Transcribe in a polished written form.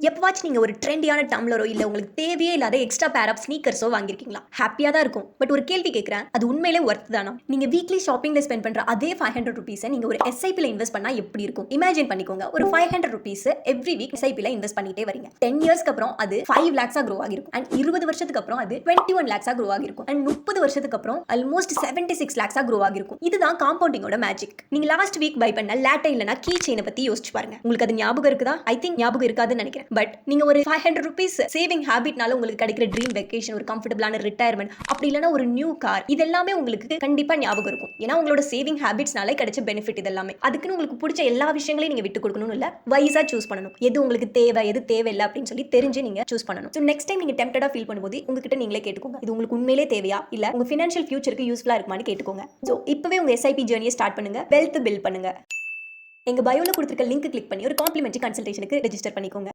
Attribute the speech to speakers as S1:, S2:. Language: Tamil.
S1: எப்பவாச்சும் நீங்க ஒரு ட்ரெண்டியான டம்ளரோ இல்ல உங்களுக்கு தேவையே இல்லாத எக்ஸ்ட்ரா பேர் ஆஃப் ஸ்னீக்கர்ஸோ வாங்கியிருக்கீங்களா? ஹேப்பியா தான் இருக்கும். பட் ஒரு கேள்வி கேட்கிறேன். அது உண்மையிலே ஒர்த் தானா? நீங்க வீக்லி ஷாப்பிங்ல ஸ்பெண்ட் பண்ற அதே ₹500 நீங்க ஒரு எஸ்ஐபில இன்வெஸ்ட் பண்ணா எப்படி இருக்கும்? இமேஜின் பண்ணிக்கோங்க. ஒரு ₹500 எவ்ரி வீக் எஸ்ஐபில இன்வெஸ்ட் பண்ணிட்டே வரீங்க. 10 இயர்ஸ்க்கு அப்புறம் அது 5 lakhs க்ரோ ஆகிருக்கும். அண்ட் 20 வருஷத்துக்கு அப்புறம் அது 21 lakhs க்ரோ ஆகிருக்கும். அண்ட் 30 வருஷத்துக்கு அப்புறம் ஆல்மோஸ்ட் 76 lakhs க்ரோ ஆகிருக்கும். இதுதான் காம்பவுண்டிங்கோட மேஜிக். நீங்க லாஸ்ட் வீக் பை பண்ண லேட்டை இல்லனா கீ செயினை பத்தி யோசிச்சு பாருங்க. உங்களுக்கு அது ஞாபகம் இருக்குதா? ஐ திங்க் ஞாபகம் இருக்காதுன்னு நினைக்கிறேன். பட் நீங்க ஒரு ₹500 சேவிங் ஹேபிட்னால உங்களுக்கு கிடைக்கிற ட்ரீம் வெக்கேஷன், ஒரு கம்ஃபர்டபிளான ரிட்டையர்மெண்ட், அப்படி இல்லைனா ஒரு நியூ கார், இதெல்லாமே உங்களுக்கு கண்டிப்பா ஞாபகம் இருக்கும். ஏன்னா உங்களோட சேவிங் ஹேபிட்ஸ்னால கிடைச்ச பெனிஃபிட் இதெல்லாமே. அதுக்குன்னு உங்களுக்கு பிடிச்ச எல்லா விஷயங்களையும் நீங்க விட்டு கொடுக்கணும்னு இல்ல, வைஸா சூஸ் பண்ணணும். எது உங்களுக்கு தேவை, எது தேவையில்லை அப்படின்னு சொல்லி தெரிஞ்சு நீங்க சூஸ் பண்ணணும். ஸோ நெக்ஸ்ட் டைம் நீங்க டெம்ப்டடா ஃபீல் பண்ணும்போது உங்ககிட்ட நீங்களே கேட்டுக்கோங்க. இது உங்களுக்கு உண்மையிலே தேவையா, இல்ல உங்க ஃபினான்ஷியல் ஃபியூச்சருக்கு யூஸ்ஃபுல்லா இருக்குமான்னு கேட்டுக்கோங்க. ஸோ இப்பவே உங்க எஸ்ஐபி ஜர்னியை ஸ்டார்ட் பண்ணுங்க. வெல்த் பில்ட் பண்ணுங்க. எங்க பயோல கொடுத்திருக்க லிங்க் கிளிக் பண்ணி ஒரு காம்ப்ளிமெண்டரி கன்சல்டேஷனுக்கு ரெஜிஸ்டர் பண்ணிக்கோங்க.